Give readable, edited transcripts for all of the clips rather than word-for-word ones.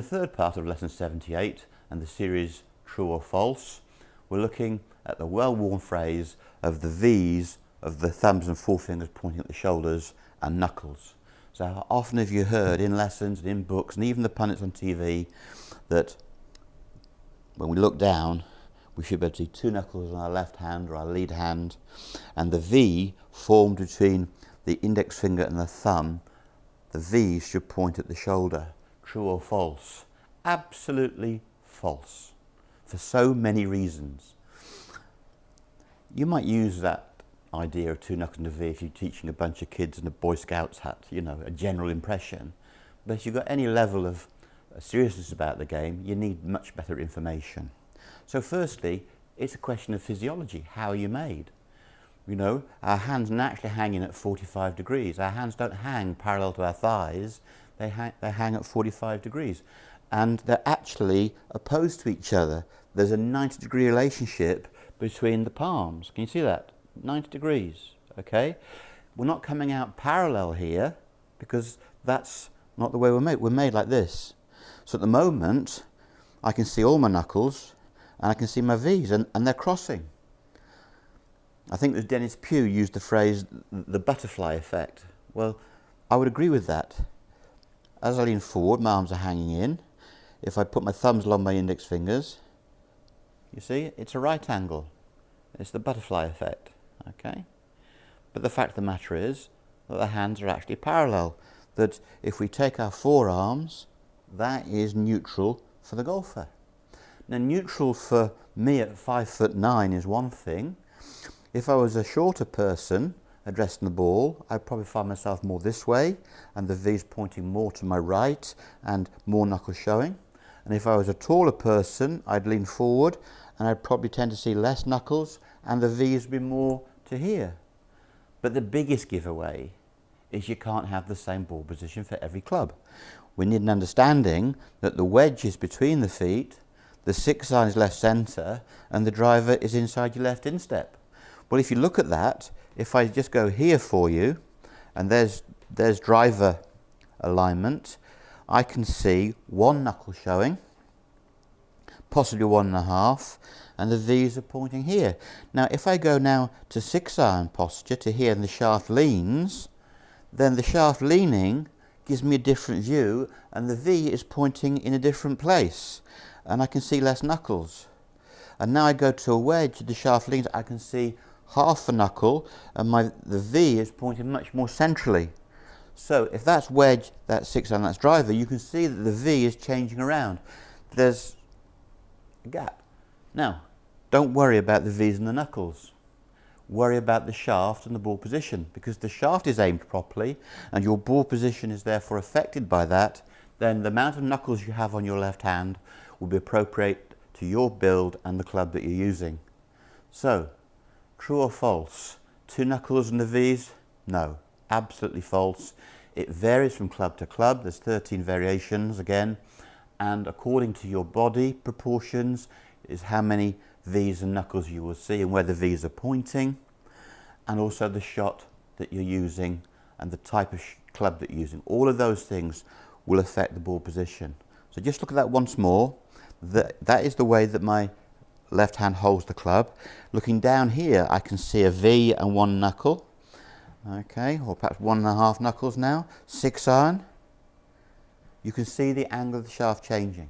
third part of lesson 78 and the series True or False, we're looking at the well-worn phrase of the V's of the thumbs and forefingers pointing at the shoulders and knuckles. So how often have you heard in lessons and in books and even the pundits on TV that when we look down we should be able to see two knuckles on our left hand or our lead hand, and the V formed between the index finger and the thumb, the V should point at the shoulder. True or false? Absolutely false, for so many reasons. You might use that idea of two knuckles and a V if you're teaching a bunch of kids in a Boy Scouts hat, you know, a general impression. But if you've got any level of seriousness about the game, you need much better information. So firstly, it's a question of physiology. How are you made? You know, our hands naturally hanging at 45 degrees. Our hands don't hang parallel to our thighs. They hang at 45 degrees. And they're actually opposed to each other. There's a 90-degree relationship between the palms. Can you see that? 90 degrees, okay? We're not coming out parallel here because that's not the way we're made. We're made like this. So at the moment, I can see all my knuckles and I can see my V's and they're crossing. I think that Dennis Pugh used the phrase, the butterfly effect. Well, I would agree with that. As I lean forward, my arms are hanging in. If I put my thumbs along my index fingers, you see, it's a right angle. It's the butterfly effect, okay? But the fact of the matter is that the hands are actually parallel. That if we take our forearms, that is neutral for the golfer. Now, neutral for me at 5'9" is one thing. If I was a shorter person addressing the ball, I'd probably find myself more this way and the V's pointing more to my right and more knuckles showing. And if I was a taller person, I'd lean forward and I'd probably tend to see less knuckles and the V's would be more to here. But the biggest giveaway is you can't have the same ball position for every club. We need an understanding that the wedge is between the feet, the 6-iron is left centre and the driver is inside your left instep. Well, if you look at that, if I just go here for you, and there's driver alignment, I can see one knuckle showing, possibly 1.5, and the V's are pointing here. Now, if I go now to 6-iron posture to here and the shaft leans, then the shaft leaning gives me a different view and the V is pointing in a different place and I can see less knuckles. And now I go to a wedge, the shaft leans, I can see half a knuckle and the V is pointing much more centrally. So if that's wedge, that's 6-iron, that's driver, you can see that the V is changing around. There's a gap. Now, don't worry about the V's and the knuckles. Worry about the shaft and the ball position, because the shaft is aimed properly and your ball position is therefore affected by that, then the amount of knuckles you have on your left hand will be appropriate to your build and the club that you're using. So, true or false? Two knuckles and the V's? No, absolutely false. It varies from club to club. There's 13 variations again, and according to your body proportions is how many V's and knuckles you will see and where the V's are pointing, and also the shot that you're using and the type of club that you're using. All of those things will affect the ball position. So just look at that once more. That is the way that my left hand holds the club. Looking down here, I can see a V and one knuckle. Okay, or perhaps 1.5 knuckles now. 6-iron. You can see the angle of the shaft changing.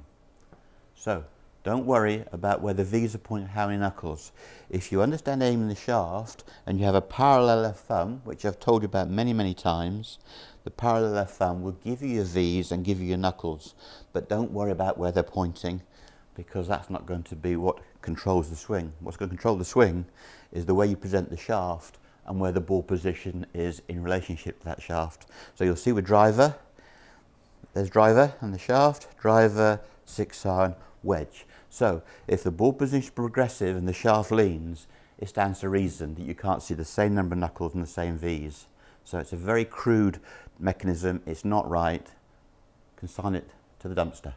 So don't worry about where the V's are pointing how many knuckles. If you understand aiming the shaft and you have a parallel left thumb, which I've told you about many, many times, the parallel left thumb will give you your V's and give you your knuckles. But don't worry about where they're pointing, because that's not going to be what controls the swing. What's going to control the swing is the way you present the shaft and where the ball position is in relationship to that shaft. So you'll see with driver, there's driver and the shaft, driver, 6-iron, wedge. So if the ball position is progressive and the shaft leans, it stands to reason that you can't see the same number of knuckles and the same V's. So it's a very crude mechanism, it's not right, consign it to the dumpster.